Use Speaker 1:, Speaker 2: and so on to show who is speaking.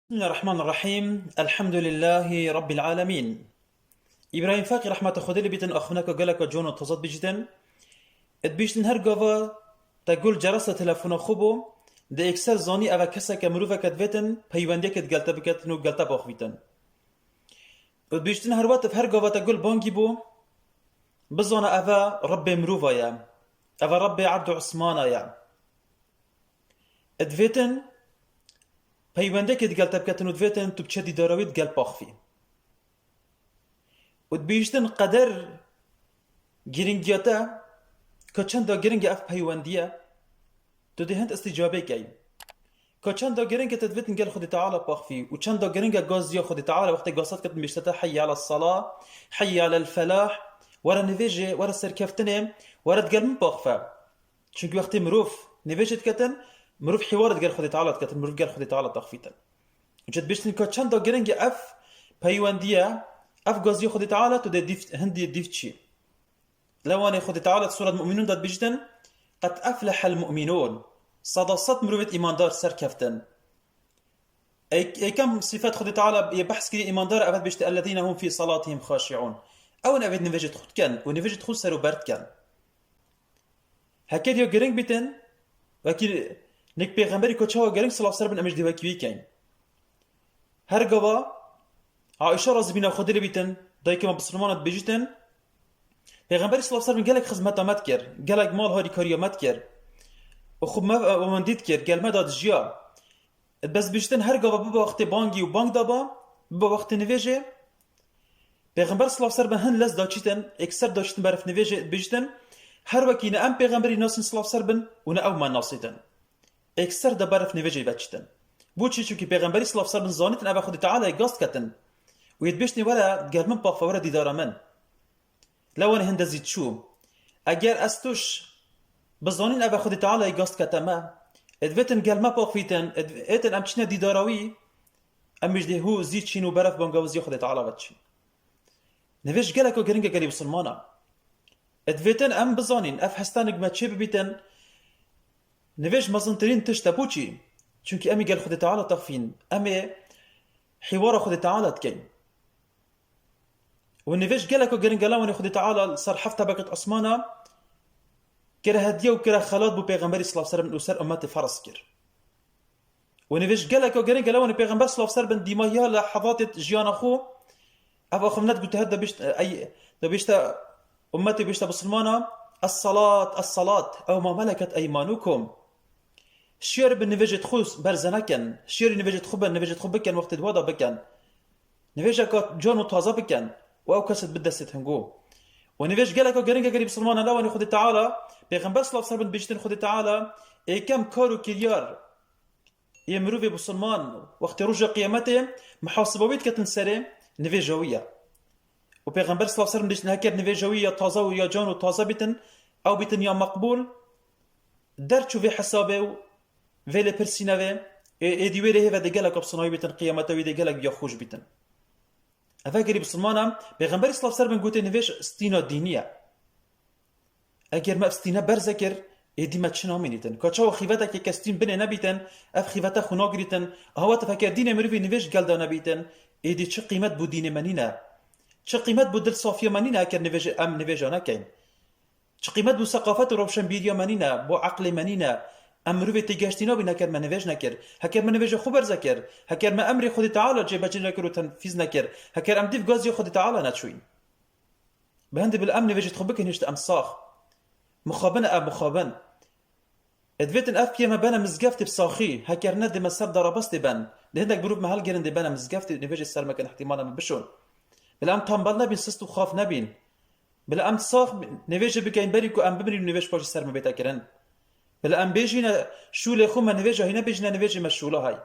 Speaker 1: بسم الله الرحمن الرحيم. الحمد لله رب العالمين. إبراهيم فاقي رحمة خدي بيتن أخناك قالك جون وتصد بجتن اتبيشتن هر قوة تقول جرس تلفون خوبو ده اكسر زاني أفا كسا كمروفا كدفتن پيوانده كد قلتا بكتن و قلتا باخويتن اتبيشتن هر وقت هر قوة تقول بانجي بو بزانا أفا رب مروفا يا أفا رب عبد عثمانا يا ادفتن پەیوەندێک گەلتە بکەتن و دوێتن تو بچەتی دەرەوەیت گەل باخفی و دبیشتن قەدەر گرنگیەتە کە چەندە گرنگە ئەف پەیوەندیە تو دەهێنت ئەستیجابەیکەی کە چەندە گرنگە تدوێتن گەل خودی تەعاڵە باخفی و چەندە گرنگە گازیە خودی تەعاڵە وەختێ گاسەت کەتن بیشتەتە حەی عەلە الصەلاة حەی عەلە الفەلاح وەرە نوێژێ وەرە سەرکەفتنێ وەرە گەل من باخفە چونکی وەختێ مرۆڤ نوێژت کەتن مرۆڤ حیوارت گەل خودی تەعاڵە کەتن مرۆڤ گەل خودی تەعاڵە تەخفیتن جد بيشتن كا چند گرنگ اف پەیوەندیە اف غازي خودی تعالى تو هندي ديفتشي لواني خودی تعالى سورة المؤمنون داد بيجتن قد افلح المؤمنون صدصت مروت ايمان دار سر كفتن اي كم صفات خودی تعالى يبحث كي ايمان دار افت بيشت الذين هم في صلاتهم خاشعون او نفيد نفجت خود كان ونفجت خود سر وبرد كان هكذا گرنگ بيتن وكي نك پیغمبري کو چاو گرنگ صلاه سر بن امش دی وكي كاين هر قوا عائشة رضي بنا خدري بيتن دايك ما بسلمانات بيجتن پیغمبر صلى الله عليه وسلم قالك خدمت مات كر قالك مال هاري كاريا مات كر وخب ما ومنديت كر قال ما داد جيا بس بيجتن هر قوا بابا وقت بانجي وبانك دابا بابا وقت نفيجي پیغمبر صلى الله عليه وسلم هن لز داچيتن اكثر داشتن برف نفيجي بيجتن هر وكينا ام پیغمبري ناس صلى الله عليه وسلم ونا او ما ناسيتن اكثر دا برف نفيجي بچتن بوچی چونکی پیغمبری صلی الله علیه و سلم زانیتن ابا خود تعالی گاست کتن و یدبشنی ولا گرمن باف ولا دیدار من لو انا هندزیت شو اگر استوش بزانین ابا خود تعالی گاست کتما ادوتن گرمه بافیتن ادوتن امچنه دیداراوی امش ده هو زیت چینو برف بانگاوزی خود تعالی بچین نویش گلکو گرینگه گلی مسلمانا ادوتن ام بزانین اف هستانگ ما چه ببیتن نویش مزنترین تشتا بوچی چونکی امی قال خود تعالى تخفين امی حوار خود تعالى تكين ونفيش قالك وقرن خود تعالى صار حفته بقت عثمانه كره هديه وكره خلات بو پیغمبر صلى الله عليه وسلم وسر امتي فرس كر ونفيش قالك وقرن پیغمبر صلى الله عليه وسلم ديمايا لحظات جيان اخو ابو خمنات قلت هذا بيشت اي بيشت امتي بيشت بسلمانه الصلاه او ما ملكت ايمانكم شير بالنفجت خوس برزنكن شير نفجت خوب نفجت خوب بكن وقت الوضع بكن نفجك جون وطازه بكن واو كسد بدست هنجو ونفج قالك وقرنك قريب سلمان لا وني خد تعالى پیغمبر صلى الله عليه وسلم بيجتن خد تعالى اي كم كارو كليار يمرو في بسلمان وقت رجع قيامته محاسبويت كتن سري نفجويه وبيغمبر صلى الله عليه وسلم بيجتن هكر نفجويه طازه ويا جون وطازه بتن او بتن يا مقبول درچو في حسابه ویل پرسینه ادیوره هوا دگلک ابصنایی بیتن قیامتا وی دگلک بیا خوش بیتن. اول گری بسلمانم پیغمبر اسلام سر من گوته نویش استینا دینیه. اگر ما استینا برزکر ادی ما چنا مینیتن. کاچا و خیواتا که کستین بنه نبیتن اف خیواتا خونا گریتن. هوا تفکر دین مروی نویش گلدا نبیتن. ادی چه قیمت بود دین منینه؟ چه قیمت بود دل صافی منینه اگر نویش ام نویجانه کن؟ چه قیمت بود ثقافت و روشن بیریا منینه؟ با عقل منینه؟ امروی تیگشتینا بی نکر من نویج نکر هکر من نویج خوب برزکر هکر من امری خود تعالی جه بچه نکر و تنفیذ نکر هکر ام دیف گازی خود تعالی نچوین به هند بالام نویجت خوب بکن هشت امساخ مخابن اب مخابن ادویتن اف کیما بنا مزگفت بساخی هکر ند مسر درابست بن ده هندک بروب محل گرنده بنا مزگفت نویج سر مکن احتمالا بشون بالام تنبال نبین سست و خاف نبین بالام ساخ نویج بکن بری کو ام ببری نویج باش سر مبیتا کرن بل ام بيجينا شو لي خو ما نفيجا هنا بيجينا نفيجي مشوله هاي